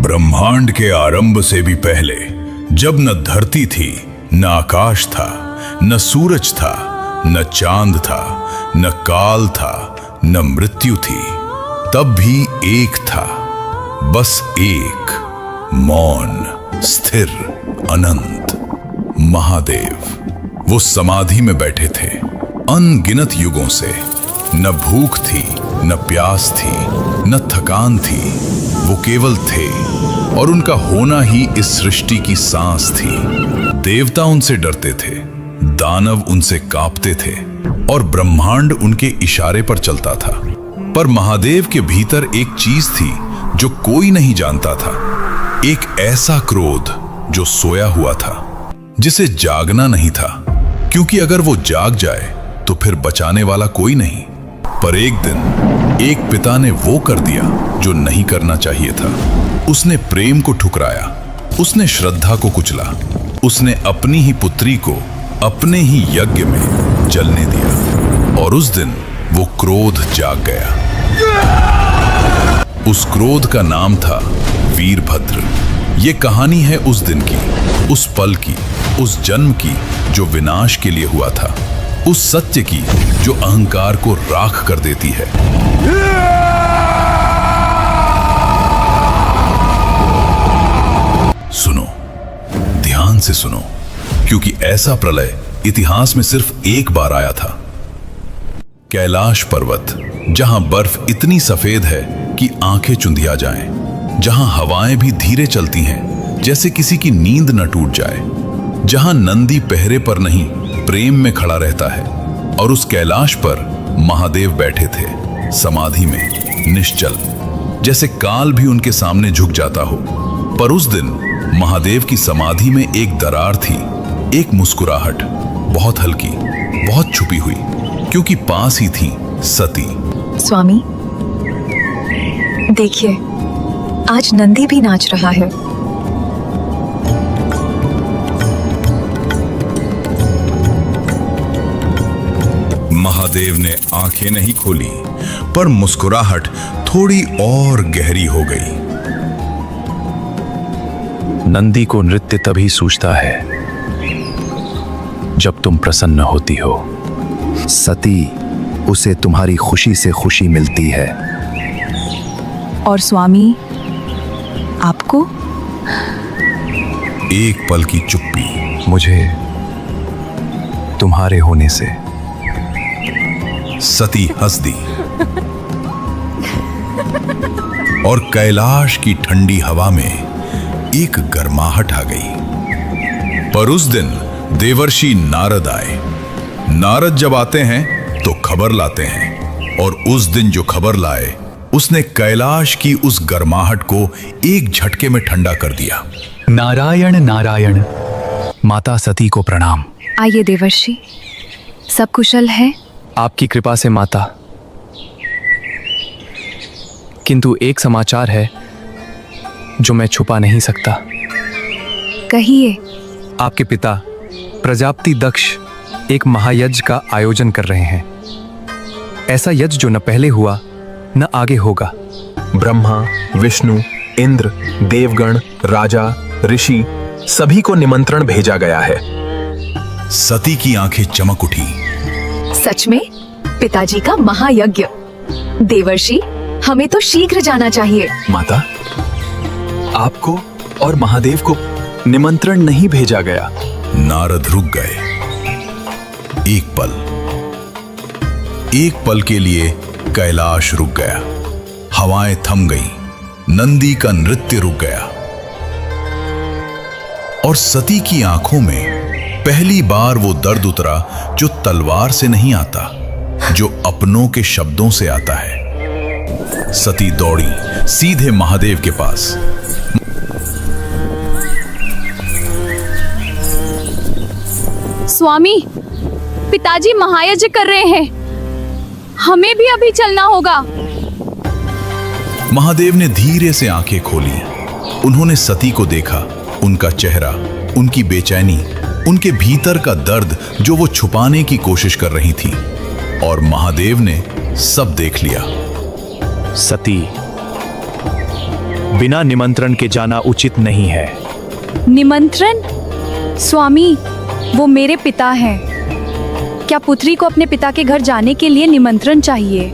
ब्रह्मांड के आरंभ से भी पहले, जब न धरती थी, न आकाश था, न सूरज था, न चांद था, न काल था, न मृत्यु थी, तब भी एक था, बस एक, मौन, स्थिर, अनंत, महादेव। वो समाधि में बैठे थे अनगिनत युगों से। न भूख थी, न प्यास थी, न थकान थी। वो केवल थे और उनका होना ही इस सृष्टि की सांस थी। देवता उनसे डरते थे, दानव उनसे कांपते थे और ब्रह्मांड उनके इशारे पर चलता था। पर महादेव के भीतर एक चीज थी जो कोई नहीं जानता था। एक ऐसा क्रोध जो सोया हुआ था, जिसे जागना नहीं था, क्योंकि अगर वो जाग जाए तो फिर बचाने वाला कोई नहीं। पर एक दिन एक पिता ने वो कर दिया जो नहीं करना चाहिए था। उसने प्रेम को ठुकराया, उसने श्रद्धा को कुचला, उसने अपनी ही पुत्री को अपने ही यज्ञ में जलने दिया। और उस दिन वो क्रोध जाग गया। उस क्रोध का नाम था वीरभद्र। ये कहानी है उस दिन की, उस पल की, उस जन्म की जो विनाश के लिए हुआ था, उस सत्य की जो अहंकार को राख कर देती है। सुनो, ध्यान से सुनो, क्योंकि ऐसा प्रलय इतिहास में सिर्फ एक बार आया था। कैलाश पर्वत, जहां बर्फ इतनी सफेद है कि आंखें चुंधिया जाएं, जहां हवाएं भी धीरे चलती हैं जैसे किसी की नींद न टूट जाए, जहां नंदी पहरे पर नहीं प्रेम में खड़ा रहता है। और उस कैलाश पर महादेव बैठे थे समाधि में, निश्चल, जैसे काल भी उनके सामने झुक जाता हो। पर उस दिन महादेव की समाधि में एक दरार थी, एक मुस्कुराहट, बहुत हल्की, बहुत छुपी हुई, क्योंकि पास ही थी सती। स्वामी, देखिए, आज नंदी भी नाच रहा है। महादेव ने आंखें नहीं खोली, पर मुस्कुराहट थोड़ी और गहरी हो गई। नंदी को नृत्य तभी सूझता है जब तुम प्रसन्न होती हो। सती, उसे तुम्हारी खुशी से खुशी मिलती है। और स्वामी, आपको? एक पल की चुप्पी। मुझे तुम्हारे होने से। सती हंस दी और कैलाश की ठंडी हवा में एक गर्माहट आ गई। पर उस दिन देवर्षि नारद आए। नारद जब आते हैं तो खबर लाते हैं, और उस दिन जो खबर लाए उसने कैलाश की उस गर्माहट को एक झटके में ठंडा कर दिया। नारायण नारायण। माता सती को प्रणाम। आइए देवर्षि, सब कुशल है? आपकी कृपा से माता। किंतु एक समाचार है जो मैं छुपा नहीं सकता। कहिए। आपके पिता प्रजापति दक्ष एक महायज्ञ का आयोजन कर रहे हैं। ऐसा यज्ञ जो न पहले हुआ न आगे होगा। ब्रह्मा, विष्णु, इंद्र, देवगण, राजा, ऋषि, सभी को निमंत्रण भेजा गया है। सती की आंखें चमक उठी। सच में? पिताजी का महायज्ञ? देवर्षि, हमें तो शीघ्र जाना चाहिए। माता, आपको और महादेव को निमंत्रण नहीं भेजा गया। नारद रुक गए। एक पल के लिए कैलाश रुक गया। हवाएं थम गईं, नंदी का नृत्य रुक गया, और सती की आंखों में पहली बार वो दर्द उतरा जो तलवार से नहीं आता, जो अपनों के शब्दों से आता है। सती दौड़ी सीधे महादेव के पास। स्वामी, पिताजी महायज्ञ कर रहे हैं, हमें भी अभी चलना होगा। महादेव ने धीरे से आंखें खोली। उन्होंने सती को देखा, उनका चेहरा, उनकी बेचैनी, उनके भीतर का दर्द जो वो छुपाने की कोशिश कर रही थी। और महादेव ने सब देख लिया। सती, बिना निमंत्रण के जाना उचित नहीं है। निमंत्रण? स्वामी, वो मेरे पिता हैं। क्या पुत्री को अपने पिता के घर जाने के लिए निमंत्रण चाहिए?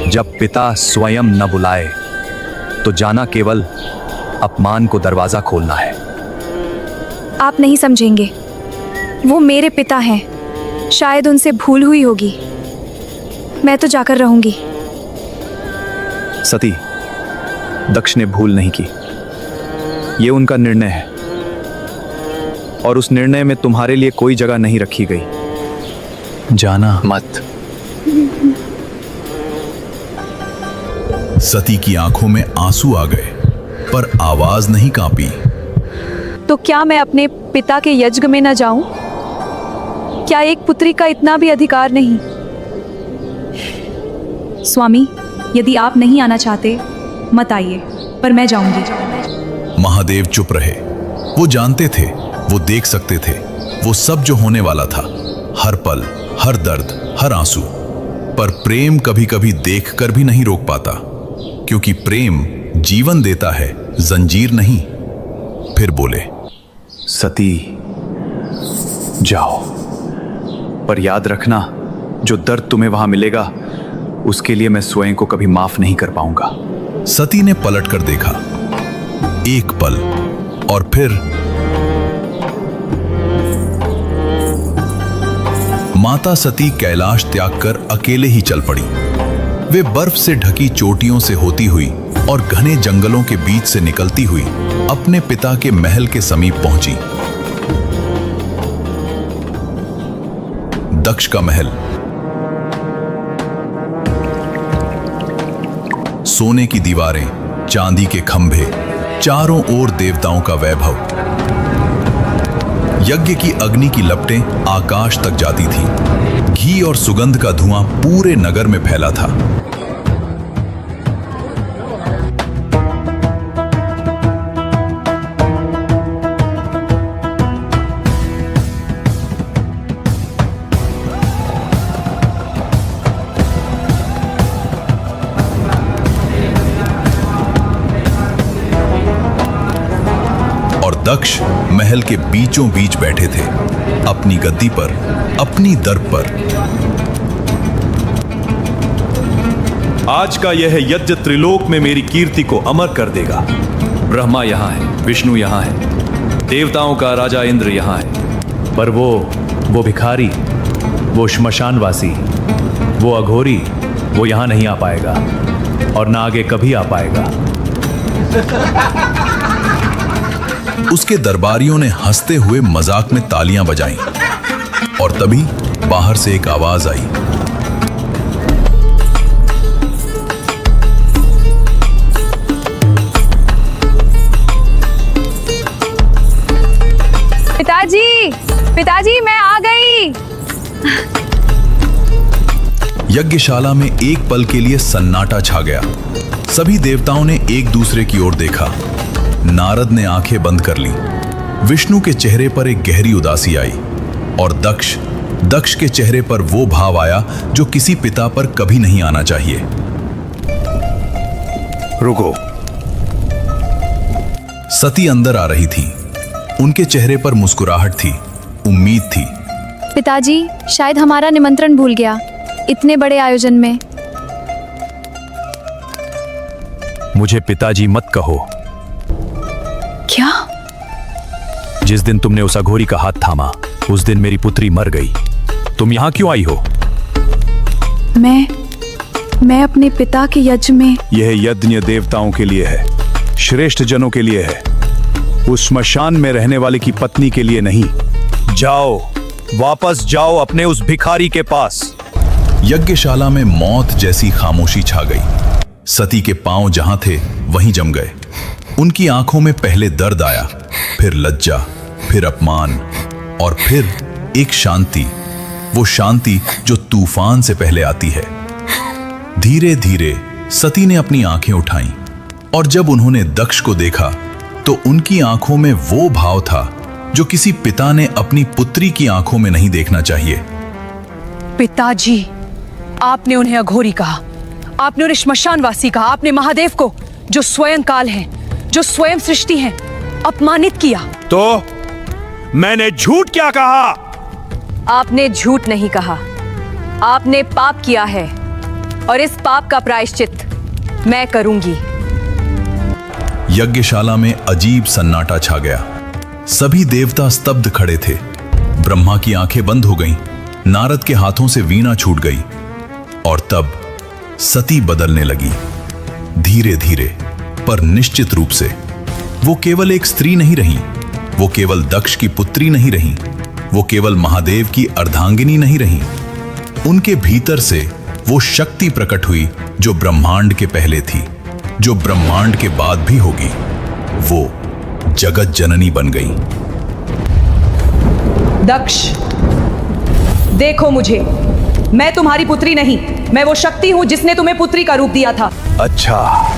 जब पिता स्वयं न बुलाए तो जाना केवल अपमान को दरवाजा खोलना है। आप नहीं समझेंगे। वो मेरे पिता हैं। शायद उनसे भूल हुई होगी। मैं तो जाकर रहूंगी। सती, दक्ष ने भूल नहीं की। ये उनका निर्णय है और उस निर्णय में तुम्हारे लिए कोई जगह नहीं रखी गई। जाना मत। सती की आंखों में आंसू आ गए, पर आवाज नहीं कांपी। तो क्या मैं अपने पिता के यज्ञ में न जाऊं? क्या एक पुत्री का इतना भी अधिकार नहीं? स्वामी, यदि आप नहीं आना चाहते मत आइए, पर मैं जाऊंगी। महादेव चुप रहे। वो जानते थे, वो देख सकते थे, वो सब जो होने वाला था, हर पल, हर दर्द, हर आंसू। पर प्रेम कभी कभी देखकर भी नहीं रोक पाता, क्योंकि प्रेम जीवन देता है, जंजीर नहीं। फिर बोले, सती, जाओ, पर याद रखना, जो दर्द तुम्हें वहां मिलेगा उसके लिए मैं स्वयं को कभी माफ नहीं कर पाऊंगा। सती ने पलट कर देखा, एक पल, और फिर माता सती कैलाश त्याग कर अकेले ही चल पड़ी। वे बर्फ से ढकी चोटियों से होती हुई और घने जंगलों के बीच से निकलती हुई अपने पिता के महल के समीप पहुंची। दक्ष का महल। सोने की दीवारें, चांदी के खंभे, चारों ओर देवताओं का वैभव। यज्ञ की अग्नि की लपटें आकाश तक जाती थीं। घी और सुगंध का धुआं पूरे नगर में फैला था। दक्ष महल के बीचों बीच बैठे थे, अपनी गद्दी पर, अपनी दर्प पर। आज का यह यज्ञ त्रिलोक में मेरी कीर्ति को अमर कर देगा। ब्रह्मा यहाँ है, विष्णु यहाँ है, देवताओं का राजा इंद्र यहाँ है, पर वो भिखारी, वो श्मशानवासी, वो अघोरी, वो यहाँ नहीं आ पाएगा और ना आगे कभी आ पाएगा। उसके दरबारियों ने हंसते हुए मजाक में तालियां बजाईं और तभी बाहर से एक आवाज आई। पिताजी, पिताजी, मैं आ गई। यज्ञशाला में एक पल के लिए सन्नाटा छा गया। सभी देवताओं ने एक दूसरे की ओर देखा। नारद ने आंखें बंद कर ली। विष्णु के चेहरे पर एक गहरी उदासी आई और दक्ष के चेहरे पर वो भाव आया जो किसी पिता पर कभी नहीं आना चाहिए। रुको। सती अंदर आ रही थी। उनके चेहरे पर मुस्कुराहट थी, उम्मीद थी। पिताजी, शायद हमारा निमंत्रण भूल गया इतने बड़े आयोजन में। मुझे पिताजी मत कहो। क्या? जिस दिन तुमने उस अघोरी का हाथ थामा, उस दिन मेरी पुत्री मर गई। तुम यहां क्यों आई हो? मैं अपने पिता के यज्ञ में। यह यज्ञ देवताओं के लिए है, श्रेष्ठ जनों के लिए है, उस श्मशान में रहने वाले की पत्नी के लिए नहीं। जाओ, वापस जाओ अपने उस भिखारी के पास। यज्ञशाला में मौत जैसी खामोशी छा गई। सती के पांव जहां थे वहीं जम गए। उनकी आंखों में पहले दर्द आया, फिर लज्जा, फिर अपमान और फिर एक शांति। वो शांति जो तूफान से पहले आती है। धीरे धीरे सती ने अपनी आंखें उठाईं और जब उन्होंने दक्ष को देखा तो उनकी आंखों में वो भाव था जो किसी पिता ने अपनी पुत्री की आंखों में नहीं देखना चाहिए। पिताजी, आपने उन्हें अघोरी कहा, आपने उन्हें श्मशानवासी कहा, आपने महादेव को, जो स्वयं काल हैं, जो स्वयं सृष्टि हैं, अपमानित किया। तो मैंने झूठ क्या कहा? आपने झूठ नहीं कहा, आपने पाप किया है और इस पाप का प्रायश्चित मैं करूंगी। यज्ञशाला में अजीब सन्नाटा छा गया। सभी देवता स्तब्ध खड़े थे। ब्रह्मा की आंखें बंद हो गईं, नारद के हाथों से वीणा छूट गई और तब सती बदलने लगी। धीरे धीरे पर निश्चित रूप से वो केवल एक स्त्री नहीं रही, वो केवल दक्ष की पुत्री नहीं रही, वो केवल महादेव की अर्धांगिनी नहीं रही। उनके भीतर से वो शक्ति प्रकट हुई जो ब्रह्मांड के पहले थी, जो ब्रह्मांड के बाद भी होगी। वो जगत जननी बन गई। दक्ष, देखो मुझे, मैं तुम्हारी पुत्री नहीं, मैं वो शक्ति हूं जिसने तुम्हें पुत्री का रूप दिया था। अच्छा,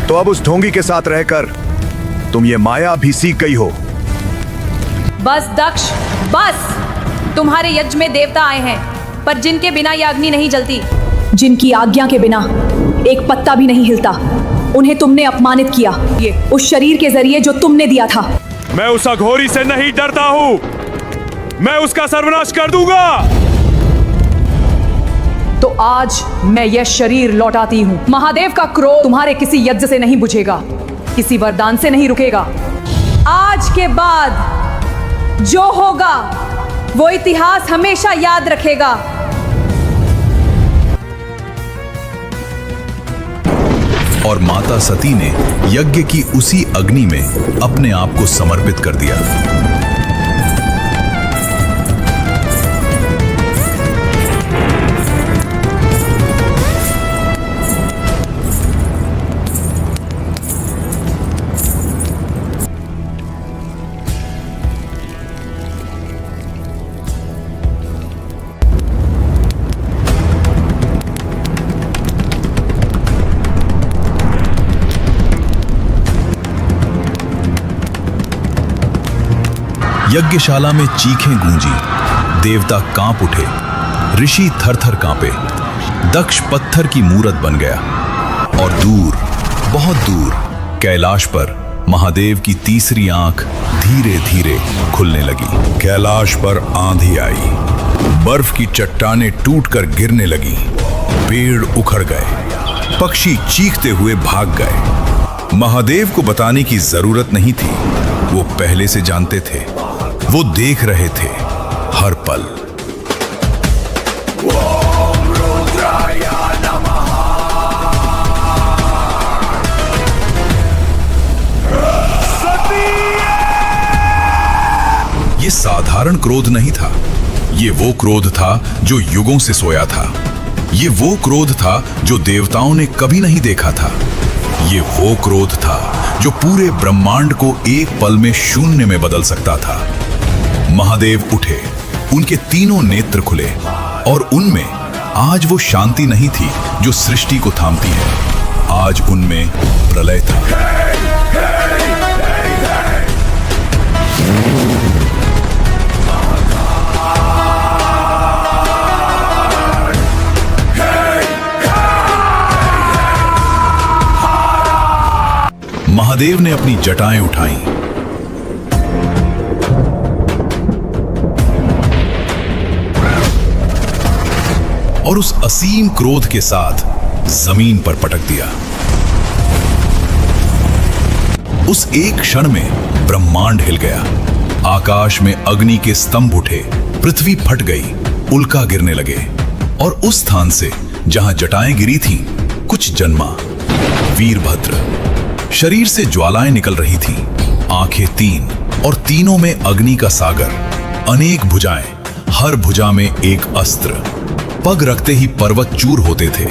तो अब उस ढोंगी के साथ रहकर तुम ये माया भी सीख गई हो। बस दक्ष, बस। तुम्हारे यज्ञ में देवता आए हैं, पर जिनके बिना ये अग्नि नहीं जलती, जिनकी आज्ञा के बिना एक पत्ता भी नहीं हिलता, उन्हें तुमने अपमानित किया, ये उस शरीर के जरिए जो तुमने दिया था। मैं उस अघोरी से नहीं डरता हूं, मैं उसका सर्वनाश कर दूंगा। तो आज मैं यह शरीर लौटाती हूं। महादेव का क्रोध तुम्हारे किसी यज्ञ से नहीं बुझेगा, किसी वरदान से नहीं रुकेगा। आज के बाद जो होगा वो इतिहास हमेशा याद रखेगा। और माता सती ने यज्ञ की उसी अग्नि में अपने आप को समर्पित कर दिया। यज्ञशाला में चीखें गूंजी, देवता कांप उठे, ऋषि थर-थर कांपे। दक्ष पत्थर की मूरत बन गया और दूर, बहुत दूर कैलाश पर महादेव की तीसरी आंख धीरे धीरे खुलने लगी। कैलाश पर आंधी आई, बर्फ की चट्टानें टूटकर गिरने लगी, पेड़ उखड़ गए, पक्षी चीखते हुए भाग गए। महादेव को बताने की जरूरत नहीं थी, वो पहले से जानते थे, वो देख रहे थे हर पल। ये साधारण क्रोध नहीं था, ये वो क्रोध था जो युगों से सोया था। ये वो क्रोध था जो देवताओं ने कभी नहीं देखा था। ये वो क्रोध था जो पूरे ब्रह्मांड को एक पल में शून्य में बदल सकता था। महादेव उठे, उनके तीनों नेत्र खुले और उनमें आज वो शांति नहीं थी जो सृष्टि को थामती है। आज उनमें प्रलय था। महादेव ने अपनी जटाएं उठाईं, और उस असीम क्रोध के साथ जमीन पर पटक दिया। उस एक क्षण में ब्रह्मांड हिल गया, आकाश में अग्नि के स्तंभ उठे, पृथ्वी फट गई, उल्का गिरने लगे और उस स्थान से जहां जटाएं गिरी थीं, कुछ जन्मा। वीरभद्र, शरीर से ज्वालाएं निकल रही थीं, आंखें तीन और तीनों में अग्नि का सागर, अनेक भुजाएं, हर भुजा में एक अस्त्र। पग रखते ही पर्वत चूर होते थे,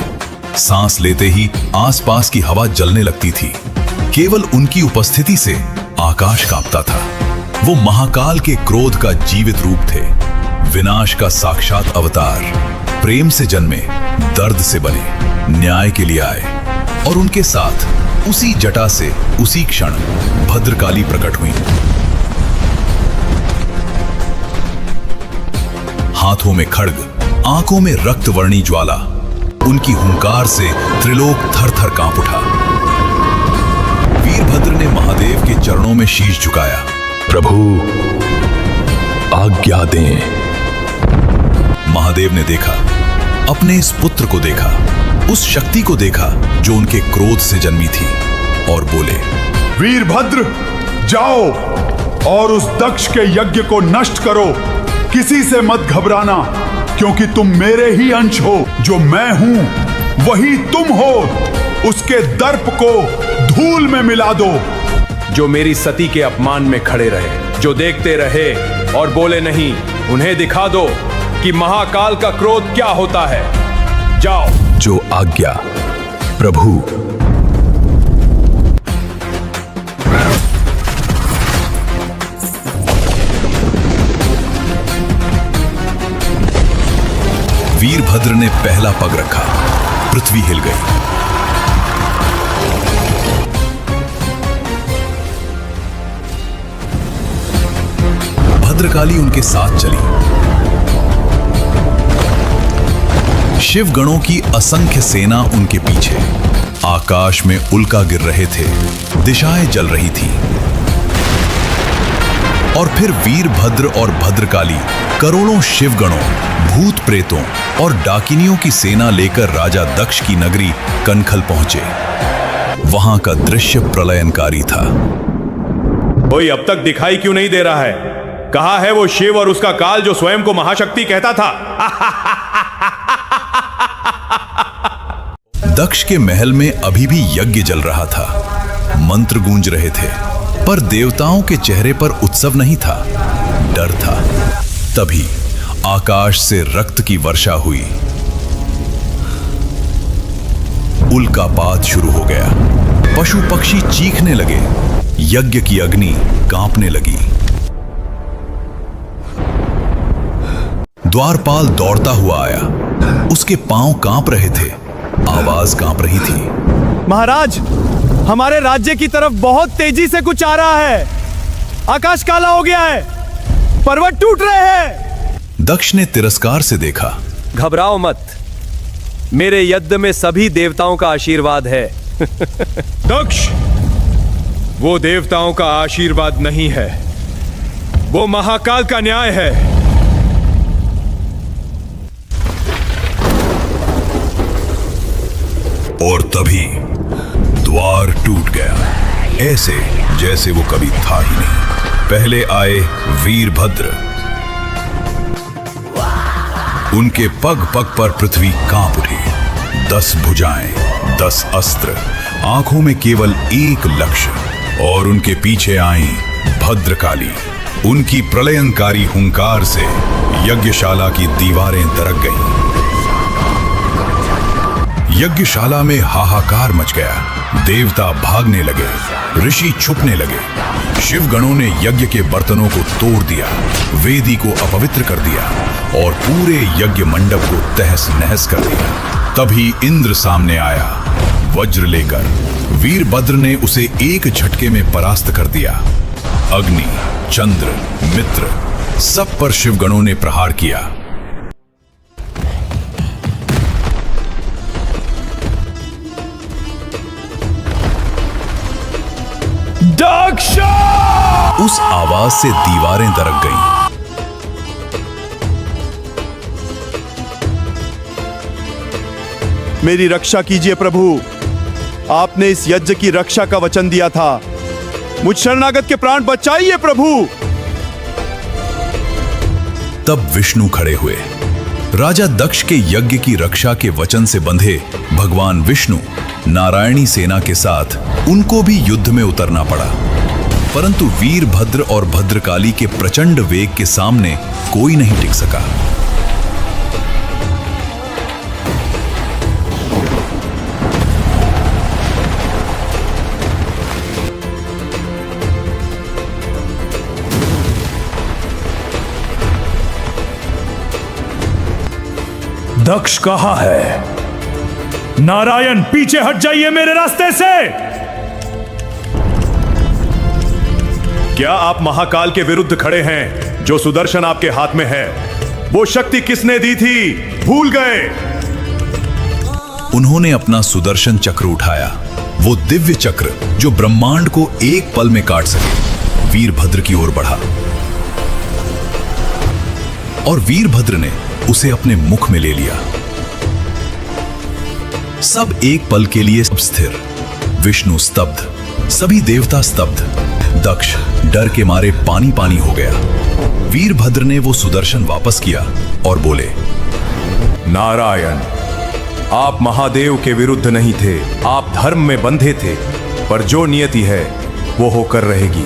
सांस लेते ही आसपास की हवा जलने लगती थी। केवल उनकी उपस्थिति से आकाश कांपता था। वो महाकाल के क्रोध का जीवित रूप थे, विनाश का साक्षात अवतार। प्रेम से जन्मे, दर्द से बने, न्याय के लिए आए। और उनके साथ उसी जटा से उसी क्षण भद्रकाली प्रकट हुई। हाथों में खड्ग, आंखों में रक्तवर्णी ज्वाला। उनकी हुंकार से त्रिलोक थर थर कांप उठा। वीरभद्र चरणों में शीश झुकाया। प्रभु आज्ञा दें। महादेव ने देखा, अपने इस पुत्र को देखा, उस शक्ति को देखा जो उनके क्रोध से जन्मी थी, और बोले, वीरभद्र, जाओ और उस दक्ष के यज्ञ को नष्ट करो। किसी से मत घबराना, क्योंकि तुम मेरे ही अंश हो। जो मैं हूं वही तुम हो। उसके दर्प को धूल में मिला दो। जो मेरी सती के अपमान में खड़े रहे, जो देखते रहे और बोले नहीं, उन्हें दिखा दो कि महाकाल का क्रोध क्या होता है। जाओ। जो आज्ञा प्रभु। वीरभद्र ने पहला पग रखा, पृथ्वी हिल गई। भद्रकाली उनके साथ चली। शिवगणों की असंख्य सेना उनके पीछे। आकाश में उल्का गिर रहे थे, दिशाएं जल रही थी। और फिर वीरभद्र और भद्रकाली करोड़ों शिवगणों, भूत प्रेतों और डाकिनियों की सेना लेकर राजा दक्ष की नगरी कनखल पहुंचे। वहां का दृश्य प्रलयनकारी था। कोई अब तक दिखाई क्यों नहीं दे रहा है? कहाँ है वो शिव और उसका काल जो स्वयं को महाशक्ति कहता था? दक्ष के महल में अभी भी यज्ञ जल रहा था। मंत्र गूंज रहे थे, पर देवताओं के चेहरे पर उत्सव नहीं था, डर था। तभी आकाश से रक्त की वर्षा हुई। उल्कापात शुरू हो गया। पशु पक्षी चीखने लगे। यज्ञ की अग्नि कांपने लगी। द्वारपाल दौड़ता हुआ आया। उसके पांव कांप रहे थे, आवाज कांप रही थी। महाराज, हमारे राज्य की तरफ बहुत तेजी से कुछ आ रहा है। आकाश काला हो गया है, पर्वत टूट रहे हैं। दक्ष ने तिरस्कार से देखा। घबराओ मत, मेरे यज्ञ में सभी देवताओं का आशीर्वाद है। दक्ष, वो देवताओं का आशीर्वाद नहीं है, वो महाकाल का न्याय है। और तभी द्वार टूट गया, ऐसे जैसे वो कभी था ही नहीं। पहले आए वीरभद्र। उनके पग पग पर पृथ्वी कांप उठी। 10 भुजाएं, 10 अस्त्र, आंखों में केवल एक लक्ष्य। और उनके पीछे आई भद्रकाली। उनकी प्रलयंकारी हुंकार से यज्ञशाला की दीवारें दरक गईं। यज्ञशाला में हाहाकार मच गया। देवता भागने लगे, ऋषि छुपने लगे। शिवगणों ने यज्ञ के बर्तनों को तोड़ दिया, वेदी को अपवित्र कर दिया और पूरे यज्ञ मंडप को तहस नहस कर दिया। तभी इंद्र सामने आया, वज्र लेकर। वीरभद्र ने उसे एक झटके में परास्त कर दिया। अग्नि, चंद्र, मित्र, सब पर शिवगणों ने प्रहार किया। दक्ष! उस आवाज से दीवारें दरक गईं। मेरी रक्षा कीजिए प्रभु। आपने इस यज्ञ की रक्षा का वचन दिया था। मुझ शरणागत के प्राण बचाइए प्रभु। तब विष्णु खड़े हुए। राजा दक्ष के यज्ञ की रक्षा के वचन से बंधे भगवान विष्णु नारायणी सेना के साथ उनको भी युद्ध में उतरना पड़ा। परंतु वीरभद्र और भद्रकाली के प्रचंड वेग के सामने कोई नहीं टिक सका। दक्ष कहाँ है? नारायण, पीछे हट जाइए मेरे रास्ते से। क्या आप महाकाल के विरुद्ध खड़े हैं? जो सुदर्शन आपके हाथ में है, वो शक्ति किसने दी थी? भूल गए? उन्होंने अपना सुदर्शन चक्र उठाया वो दिव्य चक्र जो ब्रह्मांड को एक पल में काट सके वीरभद्र की ओर बढ़ा और वीरभद्र ने उसे अपने मुख में ले लिया। सब एक पल के लिए स्थिर, विष्णु स्तब्ध, सभी देवता स्तब्ध। दक्ष डर के मारे पानी पानी हो गया। वीरभद्र ने वो सुदर्शन वापस किया और बोले, नारायण, आप महादेव के विरुद्ध नहीं थे, आप धर्म में बंधे थे, पर जो नियति है वो होकर रहेगी।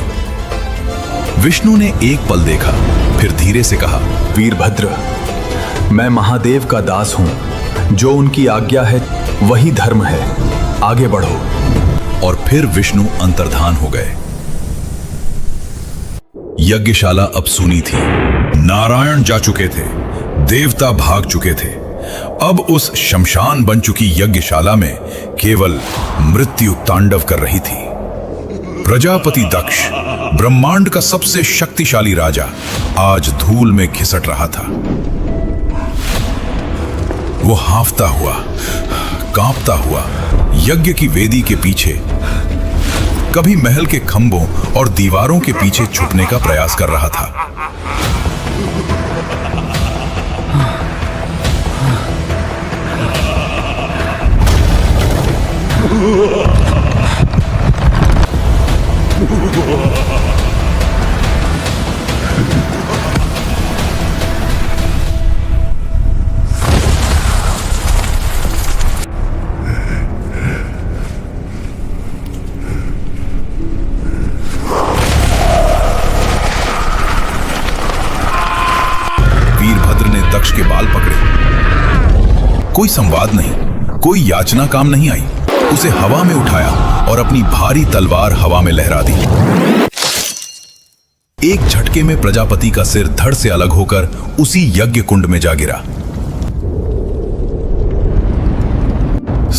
विष्णु ने एक पल देखा, फिर धीरे से कहा, वीरभद्र, मैं महादेव का दास हूं, जो उनकी आज्ञा है वही धर्म है, आगे बढ़ो। और फिर विष्णु अंतर्धान हो गए। यज्ञशाला अब सुनी थी। नारायण जा चुके थे, देवता भाग चुके थे। अब उस शमशान बन चुकी यज्ञशाला में केवल मृत्यु तांडव कर रही थी। प्रजापति दक्ष, ब्रह्मांड का सबसे शक्तिशाली राजा, आज धूल में घिसट रहा था। वो हांफता हुआ, कांपता हुआ यज्ञ की वेदी के पीछे, कभी महल के खंभों और दीवारों के पीछे छुपने का प्रयास कर रहा था। वीरभद्र ने दक्ष के बाल पकड़े। कोई संवाद नहीं, कोई याचना काम नहीं आई। उसे हवा में उठाया और अपनी भारी तलवार हवा में लहरा दी। एक झटके में प्रजापति का सिर धड़ से अलग होकर उसी यज्ञ कुंड में जा गिरा।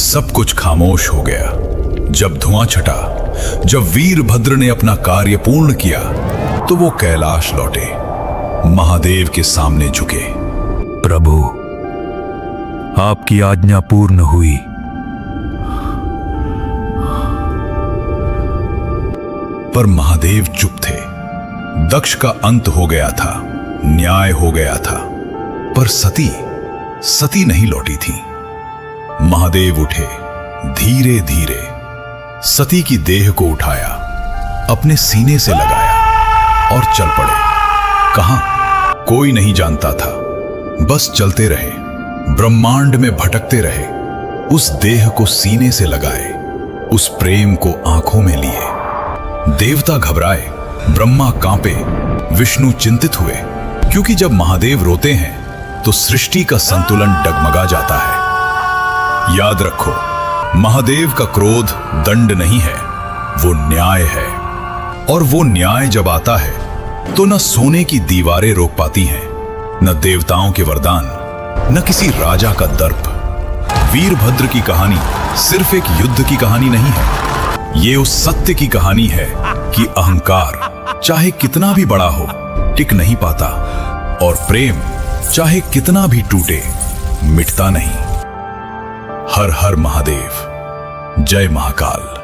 सब कुछ खामोश हो गया। जब धुआं छटा, जब वीरभद्र ने अपना कार्य पूर्ण किया, तो वो कैलाश लौटे, महादेव के सामने झुके। प्रभु, आपकी आज्ञा पूर्ण हुई। पर महादेव चुप थे। दक्ष का अंत हो गया था, न्याय हो गया था, पर सती नहीं लौटी थी। महादेव उठे, धीरे धीरे सती की देह को उठाया, अपने सीने से लगाया और चल पड़े। कहां? कोई नहीं जानता था। बस चलते रहे, ब्रह्मांड में भटकते रहे, उस देह को सीने से लगाए, उस प्रेम को आंखों में लिए। देवता घबराए, ब्रह्मा कांपे, विष्णु चिंतित हुए, क्योंकि जब महादेव रोते हैं तो सृष्टि का संतुलन डगमगा जाता है। याद रखो, महादेव का क्रोध दंड नहीं है, वो न्याय है। और वो न्याय जब आता है तो न सोने की दीवारें रोक पाती हैं, न देवताओं के वरदान, न किसी राजा का दर्प। वीरभद्र की कहानी सिर्फ एक युद्ध की कहानी नहीं है, ये उस सत्य की कहानी है कि अहंकार चाहे कितना भी बड़ा हो, टिक नहीं पाता, और प्रेम चाहे कितना भी टूटे, मिटता नहीं। हर हर महादेव, जय महाकाल।